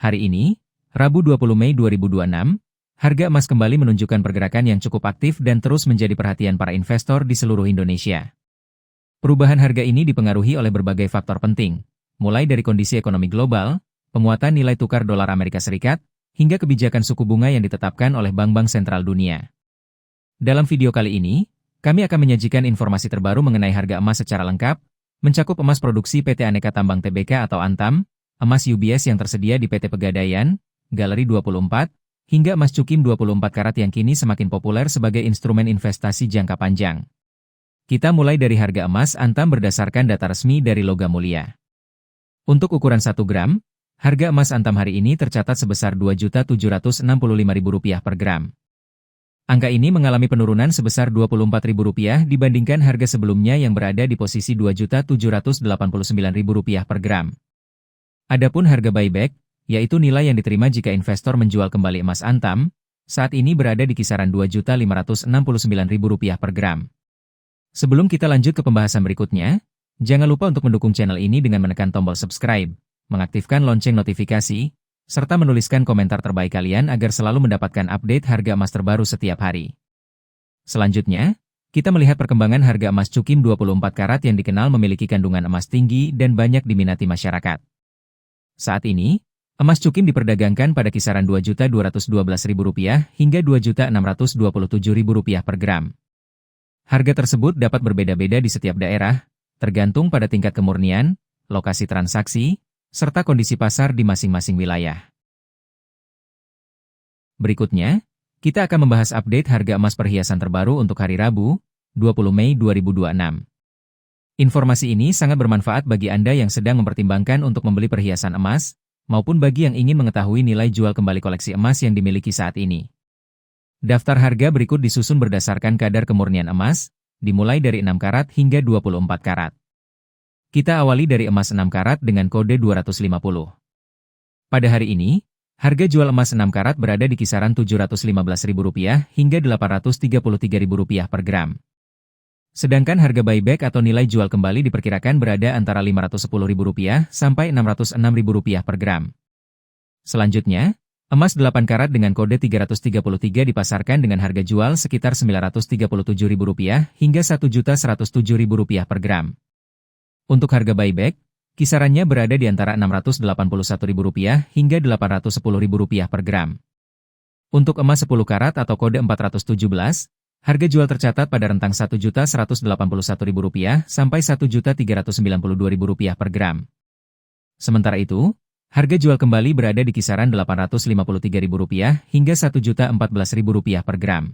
Hari ini, Rabu 20 Mei 2026, harga emas kembali menunjukkan pergerakan yang cukup aktif dan terus menjadi perhatian para investor di seluruh Indonesia. Perubahan harga ini dipengaruhi oleh berbagai faktor penting, mulai dari kondisi ekonomi global, penguatan nilai tukar dolar Amerika Serikat, hingga kebijakan suku bunga yang ditetapkan oleh bank-bank sentral dunia. Dalam video kali ini, kami akan menyajikan informasi terbaru mengenai harga emas secara lengkap, mencakup emas produksi PT Aneka Tambang Tbk atau Antam, emas UBS yang tersedia di PT Pegadaian, Galeri 24, hingga emas Cukim 24 karat yang kini semakin populer sebagai instrumen investasi jangka panjang. Kita mulai dari harga emas Antam berdasarkan data resmi dari Logam Mulia. Untuk ukuran 1 gram, harga emas Antam hari ini tercatat sebesar Rp2.765.000 per gram. Angka ini mengalami penurunan sebesar Rp24.000 dibandingkan harga sebelumnya yang berada di posisi Rp2.789.000 per gram. Adapun harga buyback, yaitu nilai yang diterima jika investor menjual kembali emas Antam, saat ini berada di kisaran Rp2.569.000 per gram. Sebelum kita lanjut ke pembahasan berikutnya, jangan lupa untuk mendukung channel ini dengan menekan tombol subscribe, mengaktifkan lonceng notifikasi, serta menuliskan komentar terbaik kalian agar selalu mendapatkan update harga emas terbaru setiap hari. Selanjutnya, kita melihat perkembangan harga emas Cukim 24 karat yang dikenal memiliki kandungan emas tinggi dan banyak diminati masyarakat. Saat ini, emas Cukim diperdagangkan pada kisaran Rp2.212.000 hingga Rp2.627.000 per gram. Harga tersebut dapat berbeda-beda di setiap daerah, tergantung pada tingkat kemurnian, lokasi transaksi, serta kondisi pasar di masing-masing wilayah. Berikutnya, kita akan membahas update harga emas perhiasan terbaru untuk hari Rabu, 20 Mei 2026. Informasi ini sangat bermanfaat bagi Anda yang sedang mempertimbangkan untuk membeli perhiasan emas, maupun bagi yang ingin mengetahui nilai jual kembali koleksi emas yang dimiliki saat ini. Daftar harga berikut disusun berdasarkan kadar kemurnian emas, dimulai dari 6 karat hingga 24 karat. Kita awali dari emas 6 karat dengan kode 250. Pada hari ini, harga jual emas 6 karat berada di kisaran Rp715.000 hingga Rp833.000 per gram. Sedangkan harga buyback atau nilai jual kembali diperkirakan berada antara Rp510.000 sampai Rp606.000 per gram. Selanjutnya, emas 8 karat dengan kode 333 dipasarkan dengan harga jual sekitar Rp937.000 hingga Rp1.107.000 per gram. Untuk harga buyback, kisarannya berada di antara Rp681.000 hingga Rp810.000 per gram. Untuk emas 10 karat atau kode 417, harga jual tercatat pada rentang Rp1.181.000 sampai Rp1.392.000 per gram. Sementara itu, harga jual kembali berada di kisaran Rp853.000 hingga Rp1.014.000 per gram.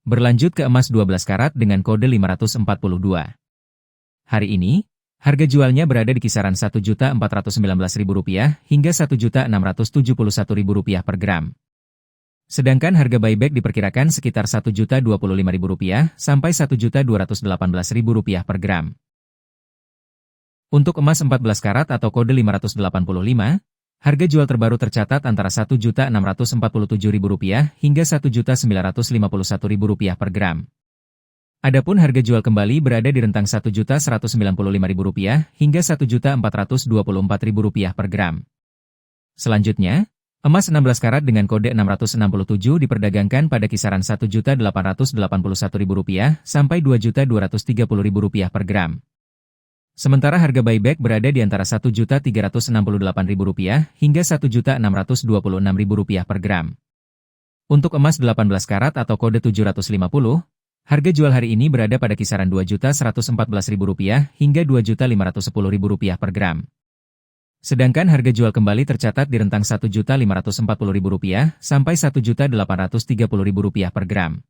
Berlanjut ke emas 12 karat dengan kode 542. Hari ini, harga jualnya berada di kisaran Rp1.419.000 hingga Rp1.671.000 per gram. Sedangkan harga buyback diperkirakan sekitar Rp1.025.000 sampai Rp1.218.000 per gram. Untuk emas 14 karat atau kode 585, harga jual terbaru tercatat antara Rp1.647.000 hingga Rp1.951.000 per gram. Adapun harga jual kembali berada di rentang Rp1.195.000 hingga Rp1.424.000 per gram. Selanjutnya, emas 16 karat dengan kode 667 diperdagangkan pada kisaran Rp1.881.000 sampai Rp2.230.000 per gram. Sementara harga buyback berada di antara Rp1.368.000 hingga Rp1.626.000 per gram. Untuk emas 18 karat atau kode 750, harga jual hari ini berada pada kisaran Rp2.114.000 hingga Rp2.510.000 per gram. Sedangkan harga jual kembali tercatat di rentang Rp1.540.000 sampai Rp1.830.000 per gram.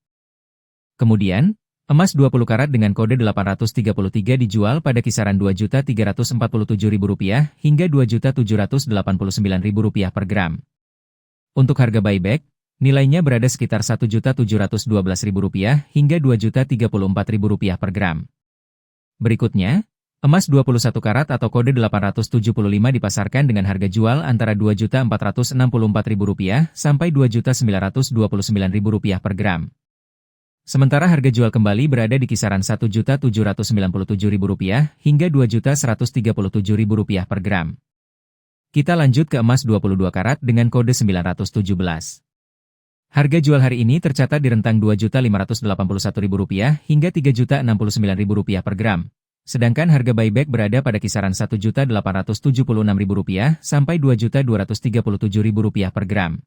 Kemudian, emas 20 karat dengan kode 833 dijual pada kisaran Rp2.347.000 hingga Rp2.789.000 per gram. Untuk harga buyback, nilainya berada sekitar Rp1.712.000 hingga Rp2.034.000 per gram. Berikutnya, emas 21 karat atau kode 875 dipasarkan dengan harga jual antara Rp2.464.000 sampai Rp2.929.000 per gram. Sementara harga jual kembali berada di kisaran Rp1.797.000 hingga Rp2.137.000 per gram. Kita lanjut ke emas 22 karat dengan kode 917. Harga jual hari ini tercatat di rentang Rp2.581.000 hingga Rp3.069.000 per gram. Sedangkan harga buyback berada pada kisaran Rp1.876.000 sampai Rp2.237.000 per gram.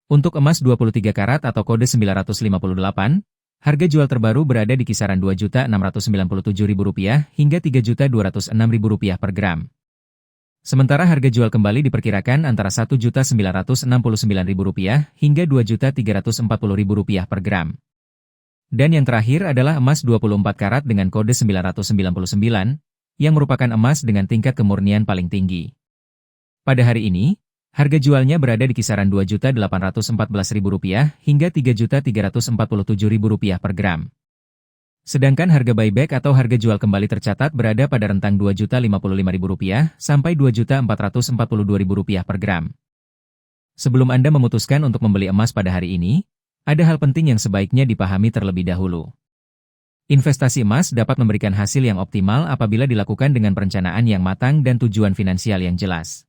Untuk emas 23 karat atau kode 958, harga jual terbaru berada di kisaran Rp2.697.000 hingga Rp3.206.000 per gram. Sementara harga jual kembali diperkirakan antara Rp1.969.000 hingga Rp2.340.000 per gram. Dan yang terakhir adalah emas 24 karat dengan kode 999, yang merupakan emas dengan tingkat kemurnian paling tinggi. Pada hari ini, harga jualnya berada di kisaran Rp2.814.000 hingga Rp3.347.000 per gram. Sedangkan harga buyback atau harga jual kembali tercatat berada pada rentang Rp2.055.000 sampai Rp2.442.000 per gram. Sebelum Anda memutuskan untuk membeli emas pada hari ini, ada hal penting yang sebaiknya dipahami terlebih dahulu. Investasi emas dapat memberikan hasil yang optimal apabila dilakukan dengan perencanaan yang matang dan tujuan finansial yang jelas.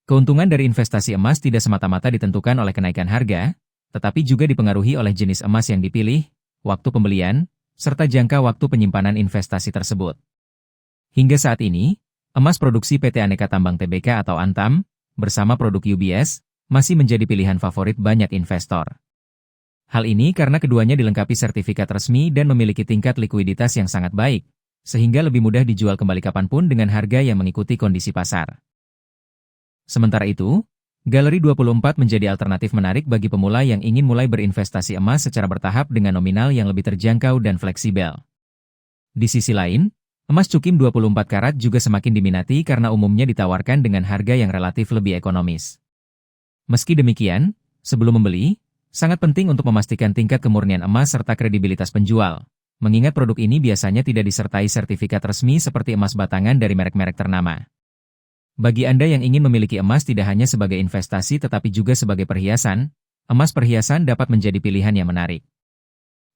Keuntungan dari investasi emas tidak semata-mata ditentukan oleh kenaikan harga, tetapi juga dipengaruhi oleh jenis emas yang dipilih, waktu pembelian, serta jangka waktu penyimpanan investasi tersebut. Hingga saat ini, emas produksi PT Aneka Tambang Tbk atau Antam, bersama produk UBS, masih menjadi pilihan favorit banyak investor. Hal ini karena keduanya dilengkapi sertifikat resmi dan memiliki tingkat likuiditas yang sangat baik, sehingga lebih mudah dijual kembali kapanpun dengan harga yang mengikuti kondisi pasar. Sementara itu, Galeri 24 menjadi alternatif menarik bagi pemula yang ingin mulai berinvestasi emas secara bertahap dengan nominal yang lebih terjangkau dan fleksibel. Di sisi lain, emas cukim 24 karat juga semakin diminati karena umumnya ditawarkan dengan harga yang relatif lebih ekonomis. Meski demikian, sebelum membeli, sangat penting untuk memastikan tingkat kemurnian emas serta kredibilitas penjual, mengingat produk ini biasanya tidak disertai sertifikat resmi seperti emas batangan dari merek-merek ternama. Bagi Anda yang ingin memiliki emas tidak hanya sebagai investasi tetapi juga sebagai perhiasan, emas perhiasan dapat menjadi pilihan yang menarik.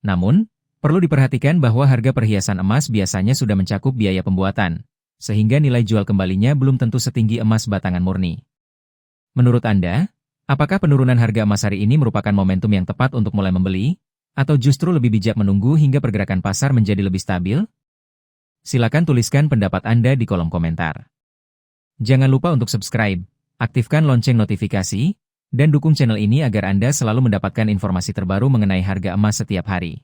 Namun, perlu diperhatikan bahwa harga perhiasan emas biasanya sudah mencakup biaya pembuatan, sehingga nilai jual kembalinya belum tentu setinggi emas batangan murni. Menurut Anda, apakah penurunan harga emas hari ini merupakan momentum yang tepat untuk mulai membeli, atau justru lebih bijak menunggu hingga pergerakan pasar menjadi lebih stabil? Silakan tuliskan pendapat Anda di kolom komentar. Jangan lupa untuk subscribe, aktifkan lonceng notifikasi, dan dukung channel ini agar Anda selalu mendapatkan informasi terbaru mengenai harga emas setiap hari.